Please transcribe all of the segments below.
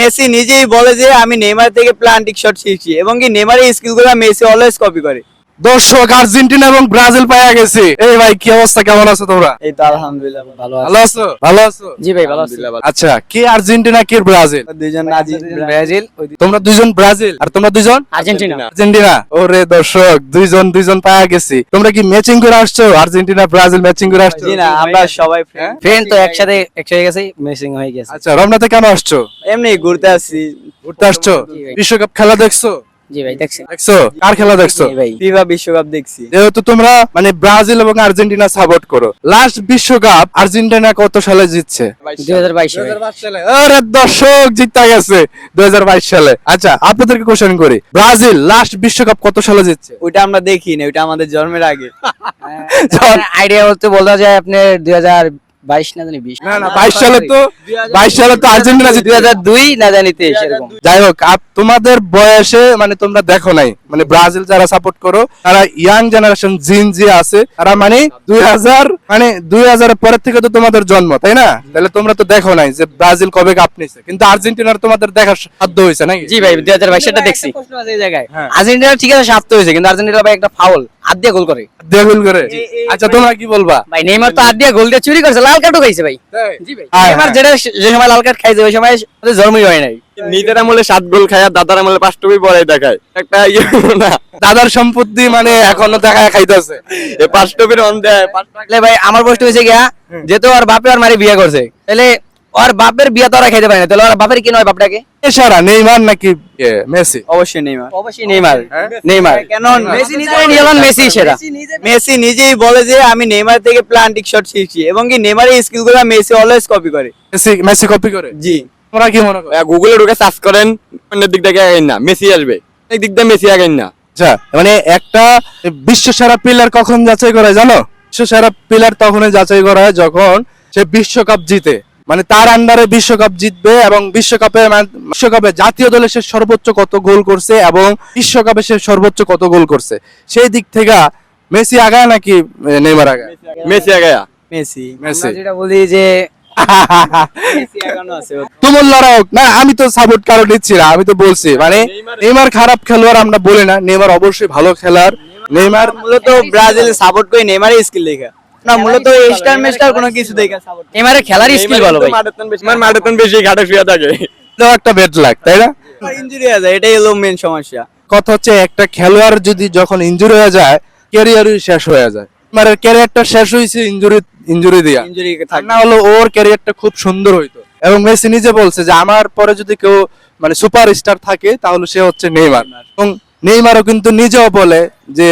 Messi নিজেই বলে যে আমি নেইমার থেকে প্লান্টিং শট শিখছি এবং কি নেইমারের স্কিলগুলো মেসি অলওয়েজ কপি করে। দর্শক আর্জেন্টিনা এবং ব্রাজিল পাওয়া গেছে। এই ভাই কি অবস্থা, কেমন আছো তোমরা? এই তো আলহামদুলিল্লাহ ভালো ভালো আছো? ভালো আছো? জি ভাই ভালো আছি। আচ্ছা, কে আর্জেন্টিনা কে ব্রাজিল? দুইজন নাজি ব্রাজিল তোমরা দুইজন ব্রাজিল আর তোমরা দুইজন আর্জেন্টিনা। আর্জেন্টিনা। ওরে দর্শক, দুইজন পাওয়া গেছি। তোমরা কি ম্যাচিং করে আসছো? আর্জেন্টিনা ব্রাজিল ম্যাচিং করে আসছো? জি না, আমরা সবাই ফ্রেন্ড তো একসাথে গেছে, মেসিং হয়ে গেছে। আচ্ছা, রমনাতে কেন আসছো? এমনি ঘুরতে আসছি। ঘুরতে আসছো? বিশ্বকাপ খেলা দেখছো? জি ভাই দেখছি। দেখছো? কার খেলা দেখছো? জি ভাই ফিফা বিশ্বকাপ দেখছি। যেহেতু তোমরা মানে ব্রাজিল এবং আর্জেন্টিনা সাপোর্ট করো, লাস্ট বিশ্বকাপ আর্জেন্টিনা কত সালে জিতছে? 2022 সালে। আরে দর্শক, জিতে গেছে 2022 সালে। আচ্ছা, আপনাদেরকে কোশ্চেন করি, ব্রাজিল লাস্ট বিশ্বকাপ কত সালে জিতছে? ওইটা আমরা দেখি না, ওইটা আমাদের জন্মের আগে। আইডিয়া বলতে বলা যায় আপনি 2022 না জানি 20 না 22 সালে তো 22 সালে তো আর্জেন্টিনা জিতে। 2002 না জানি 23 এরকম। যাই হোক, তোমাদের বয়সে মানে তোমরা দেখো নাই, মানে ব্রাজিল যারা সাপোর্ট করো তারা ইয়াং জেনারেশন জি আছে, তারা মানে 2000 পরের থেকে তো তোমাদের জন্ম, তাই না? তাহলে তোমরা তো দেখো নাই যে ব্রাজিল কবে কাপ নিছে, কিন্তু আর্জেন্টিনার তোমাদের দেখার সাধ্য হয়েছে নাকি? জি ভাই 2022 এটা দেখছি। প্রশ্ন আছে এই জায়গায়, হ্যাঁ। আর্জেন্টিনা ঠিক আছে সাপ্ত হয়েছে, কিন্তু আর্জেন্টিনা ভাই একটা ফাউল হাত দিয়ে গোল করে। দেখুন করে। আচ্ছা, তোমরা কি বলবা? ভাই নেইমার তো হাত দিয়ে গোল দিয়ে চুরি করছে, লাল কার্ডও খাইছে ভাই। জি ভাই হ্যাঁ, নেইমার যে সময় লাল কার্ড খাইছে ওই সময় ওদের জন্মই হয় নাই। নিজের আমলে 7 গোল খায় আর দাদার আমলে 5 টুপি পরে দেখায় একটা না দাদার সম্পত্তি মানে এখনো দেখা খাইতেছে। এই 5 টুপির অন দেয় তাহলে ভাই আমার প্রশ্ন হয়েছে গিয়া, যেহেতু ওর বাপে আর মারি বিয়ে করছে, তাহলে ওর বাপের বিয়ে তো ওরা খাইতে পারে না, তাহলে ওর বাপের কি নয় বাপটাকে? এছাড়া নেইমার নাকি মেসি? অবশ্যই নেইমার। অবশ্যই নেইমার। নেইমার কেন মেসি নিজেই নিয়ে এলেন, মেসি সেরা। মেসি নিজেই বলে যে আমি নেইমার থেকে প্লান্টিং শট শিখছি এবং কি নেইমারের স্কিলগুলো মেসি অলওয়েজ কপি করে। মেসি কপি করে? জি। তোমরা কি মনে করো? গুগলে ঢুকে সার্চ করেন, অন্যের দিক থেকে আগাইন না, মেসি আসবে, এক দিক দিয়ে মেসি আগাইন না। আচ্ছা, মানে একটা বিশ্ব সেরা প্লেয়ার কখন যাচাই করা হয় জানো? বিশ্ব সেরা প্লেয়ার তখনই যাচাই করা হয় যখন সে বিশ্বকাপ জিতে, মানে তার আন্ডারে বিশ্বকাপ জিতবে এবং বিশ্বকাপে জাতীয় দলে সে সর্বোচ্চ কত গোল করছে এবং বিশ্বকাপে সে সর্বোচ্চ কত গোল করছে, সেই দিক থেকে মেসি আগায় নাকি নেইমার আগায়? মেসি আগায়া। মেসি। মেসি। আমরা যেটা বলি যে মেসি এখনো আছে। তুমুল লড়াই হোক না, আমি তো সাপোর্ট কারো নিচ্ছি না, আমি তো বলছি মানে নেইমার খারাপ খেলোয়াড় আমরা বলি না, নেইমার অবশ্যই ভালো খেলোয়াড়। নেইমার মূলত ব্রাজিল সাপোর্ট করে নেইমারের স্কিল দেখা না, মূলত স্টার মেস্টার কোনো কিছু দেখা সাপোর্ট। নেইমারের খেলার স্কিল ভালো ভাই। মারাথন বেশি ঘাটে শুয়ে থাকে। তো একটা বেড লাগ, তাই না? ইনজুরি হয়ে যায়, এটাই হলো মেন সমস্যা। কথা হচ্ছে একটা খেলোয়াড় যদি যখন ইনজুরি হয়ে যায়, ক্যারিয়ারই শেষ হয়ে যায়। মানে ক্যারিয়ারটা শেষ হয়েছে ইনজুরি দিয়া, ইনজুরি আর না হলো ওর ক্যারিয়ারটা খুব সুন্দর হইতো। এবং মেসি নিজে বলছে যে আমার পরে যদি কেউ মানে সুপারস্টার থাকে তাহলে সে হচ্ছে নেইমার। এবং নেইমারও কিন্তু নিজেও বলে যে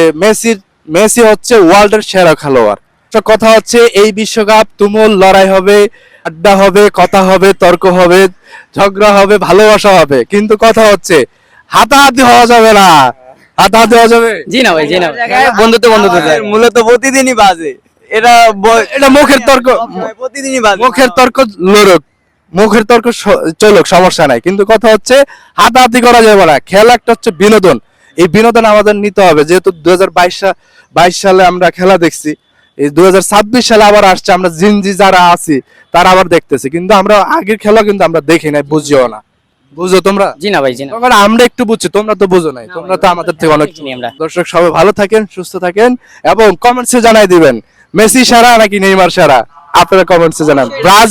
মেসি হচ্ছে ওয়ার্ল্ডের সেরা খেলোয়াড়। তো কথা হচ্ছে এই বিশ্বকাপ তুমুল লড়াই হবে, আড্ডা হবে, কথা হবে, তর্ক হবে, ঝগড়া হবে, ভালোবাসা হবে, কিন্তু কথা হচ্ছে হাতাহাতি হওয়া যাবে না। হাতাহাতি হওয়া যাবে? জি না ভাই, জি না বন্ধুত্ব আমাদের মূলত প্রতিদিনই বাজে এটা এটা মুখের তর্ক, প্রতিদিনই বাজে। মুখের তর্ক লড়ুক, মুখের তর্ক চলুক, সমস্যা নাই, কিন্তু কথা হচ্ছে হাতাহাতি করা যাবে না। খেলা একটা হচ্ছে বিনোদন, এই বিনোদন আমাদের নিতে হবে। যেহেতু 2022 সালে আমরা খেলা দেখছি, এই 2026 সালে আবার আসছে, আমরা জিনজি যারা আছি তারা আবার দেখতেছি, কিন্তু আমরা আগের খেলা কিন্তু আমরা দেখি নাই, বুঝিও না। বুঝো তোমরা? জি না ভাই, জি না। তখন আমরা একটু বুঝছি, তোমরা তো বুঝো নাই, তোমরা তো আমাদের থেকে অনেক। চিনি আমরা। দর্শক সবাই ভালো থাকেন, সুস্থ থাকেন এবং কমেন্টসে জানাই দিবেন মেসি সেরা নাকি নেইমার সেরা, আপনারা কমেন্টসে জানান। ব্রাজিল